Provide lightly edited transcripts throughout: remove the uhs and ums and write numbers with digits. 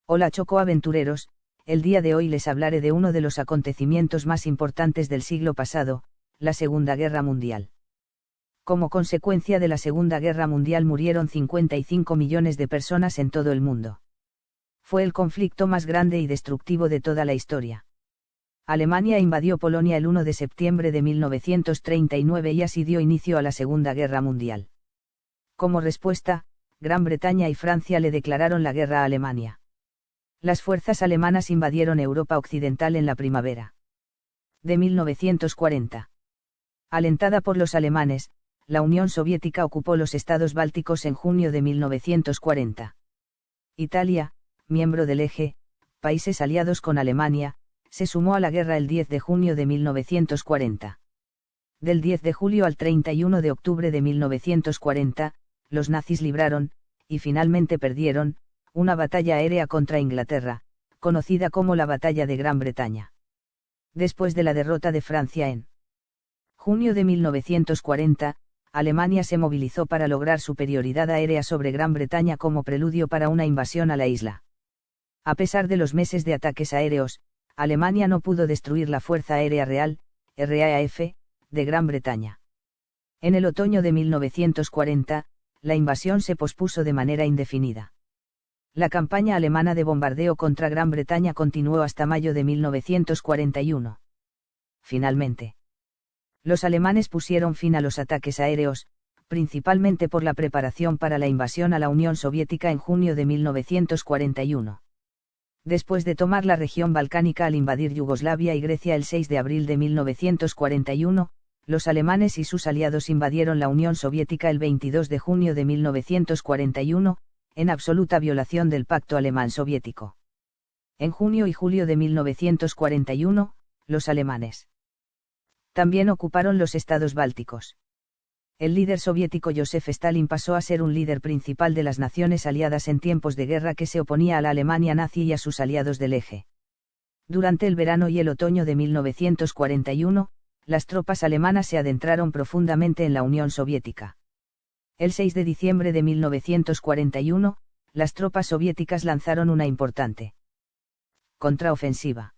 Hola Choco aventureros, el día de hoy les hablaré de uno de los acontecimientos más importantes del siglo pasado, la Segunda Guerra Mundial. Como consecuencia de la Segunda Guerra Mundial murieron 55 millones de personas en todo el mundo. Fue el conflicto más grande y destructivo de toda la historia. Alemania invadió Polonia el 1 de septiembre de 1939 y así dio inicio a la Segunda Guerra Mundial. Como respuesta, Gran Bretaña y Francia le declararon la guerra a Alemania. Las fuerzas alemanas invadieron Europa Occidental en la primavera de 1940. Alentada por los alemanes, la Unión Soviética ocupó los estados bálticos en junio de 1940. Italia, miembro del Eje, países aliados con Alemania, se sumó a la guerra el 10 de junio de 1940. Del 10 de julio al 31 de octubre de 1940, los nazis libraron, y finalmente perdieron, una batalla aérea contra Inglaterra, conocida como la Batalla de Gran Bretaña. Después de la derrota de Francia en junio de 1940, Alemania se movilizó para lograr superioridad aérea sobre Gran Bretaña como preludio para una invasión a la isla. A pesar de los meses de ataques aéreos, Alemania no pudo destruir la Fuerza Aérea Real, RAF, de Gran Bretaña. En el otoño de 1940, la invasión se pospuso de manera indefinida. La campaña alemana de bombardeo contra Gran Bretaña continuó hasta mayo de 1941. Finalmente, los alemanes pusieron fin a los ataques aéreos, principalmente por la preparación para la invasión a la Unión Soviética en junio de 1941. Después de tomar la región balcánica al invadir Yugoslavia y Grecia el 6 de abril de 1941, los alemanes y sus aliados invadieron la Unión Soviética el 22 de junio de 1941, en absoluta violación del Pacto Alemán-Soviético. En junio y julio de 1941, los alemanes también ocuparon los estados bálticos. El líder soviético Joseph Stalin pasó a ser un líder principal de las naciones aliadas en tiempos de guerra que se oponía a la Alemania nazi y a sus aliados del Eje. Durante el verano y el otoño de 1941, las tropas alemanas se adentraron profundamente en la Unión Soviética. El 6 de diciembre de 1941, las tropas soviéticas lanzaron una importante contraofensiva.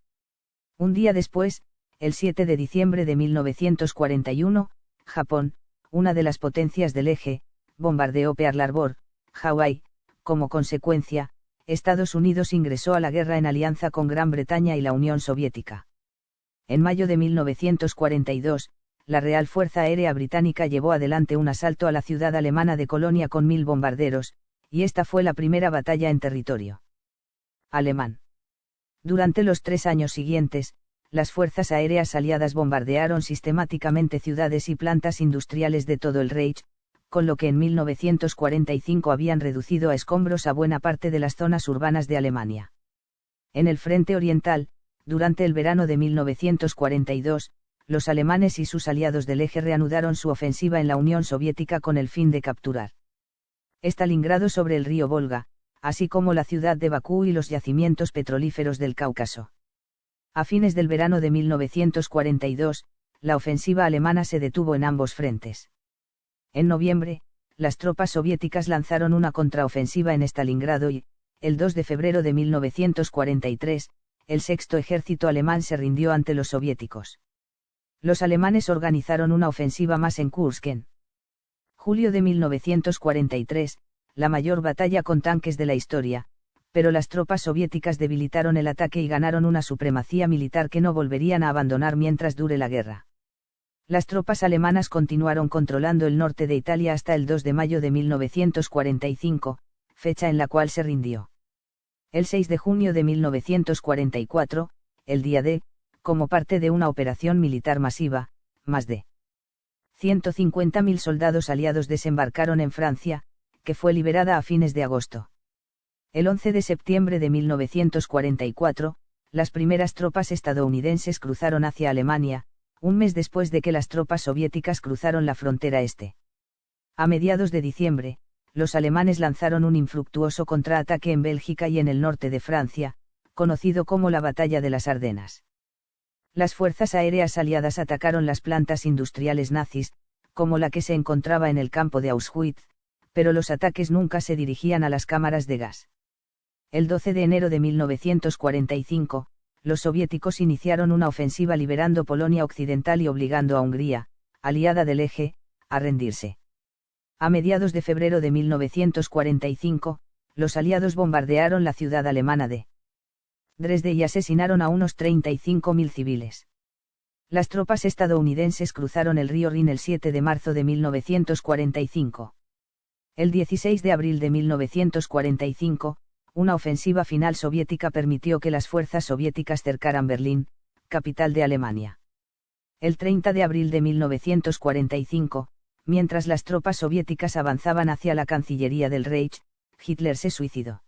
Un día después, el 7 de diciembre de 1941, Japón, una de las potencias del Eje, bombardeó Pearl Harbor, Hawái. Como consecuencia, Estados Unidos ingresó a la guerra en alianza con Gran Bretaña y la Unión Soviética. En mayo de 1942, la Real Fuerza Aérea Británica llevó adelante un asalto a la ciudad alemana de Colonia con 1000 bombarderos, y esta fue la primera batalla en territorio alemán. Durante los 3 años siguientes, las fuerzas aéreas aliadas bombardearon sistemáticamente ciudades y plantas industriales de todo el Reich, con lo que en 1945 habían reducido a escombros a buena parte de las zonas urbanas de Alemania. En el frente oriental, durante el verano de 1942, los alemanes y sus aliados del Eje reanudaron su ofensiva en la Unión Soviética con el fin de capturar Stalingrado sobre el río Volga, así como la ciudad de Bakú y los yacimientos petrolíferos del Cáucaso. A fines del verano de 1942, la ofensiva alemana se detuvo en ambos frentes. En noviembre, las tropas soviéticas lanzaron una contraofensiva en Stalingrado y, el 2 de febrero de 1943, el sexto ejército alemán se rindió ante los soviéticos. Los alemanes organizaron una ofensiva más en Kursk en julio de 1943, la mayor batalla con tanques de la historia, pero las tropas soviéticas debilitaron el ataque y ganaron una supremacía militar que no volverían a abandonar mientras dure la guerra. Las tropas alemanas continuaron controlando el norte de Italia hasta el 2 de mayo de 1945, fecha en la cual se rindió. El 6 de junio de 1944, el día D, como parte de una operación militar masiva, más de 150.000 soldados aliados desembarcaron en Francia, que fue liberada a fines de agosto. El 11 de septiembre de 1944, las primeras tropas estadounidenses cruzaron hacia Alemania, un mes después de que las tropas soviéticas cruzaron la frontera este. A mediados de diciembre, los alemanes lanzaron un infructuoso contraataque en Bélgica y en el norte de Francia, conocido como la Batalla de las Ardenas. Las fuerzas aéreas aliadas atacaron las plantas industriales nazis, como la que se encontraba en el campo de Auschwitz, pero los ataques nunca se dirigían a las cámaras de gas. El 12 de enero de 1945, los soviéticos iniciaron una ofensiva liberando Polonia Occidental y obligando a Hungría, aliada del Eje, a rendirse. A mediados de febrero de 1945, los aliados bombardearon la ciudad alemana de Dresde y asesinaron a unos 35.000 civiles. Las tropas estadounidenses cruzaron el río Rin el 7 de marzo de 1945. El 16 de abril de 1945, una ofensiva final soviética permitió que las fuerzas soviéticas cercaran Berlín, capital de Alemania. El 30 de abril de 1945, mientras las tropas soviéticas avanzaban hacia la Cancillería del Reich, Hitler se suicidó.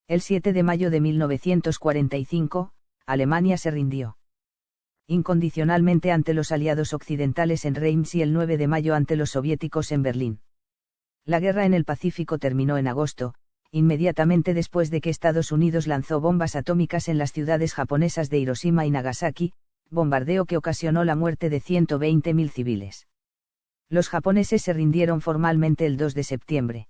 El 7 de mayo de 1945, Alemania se rindió incondicionalmente ante los aliados occidentales en Reims y el 9 de mayo ante los soviéticos en Berlín. La guerra en el Pacífico terminó en agosto, inmediatamente después de que Estados Unidos lanzó bombas atómicas en las ciudades japonesas de Hiroshima y Nagasaki, bombardeo que ocasionó la muerte de 120.000 civiles. Los japoneses se rindieron formalmente el 2 de septiembre.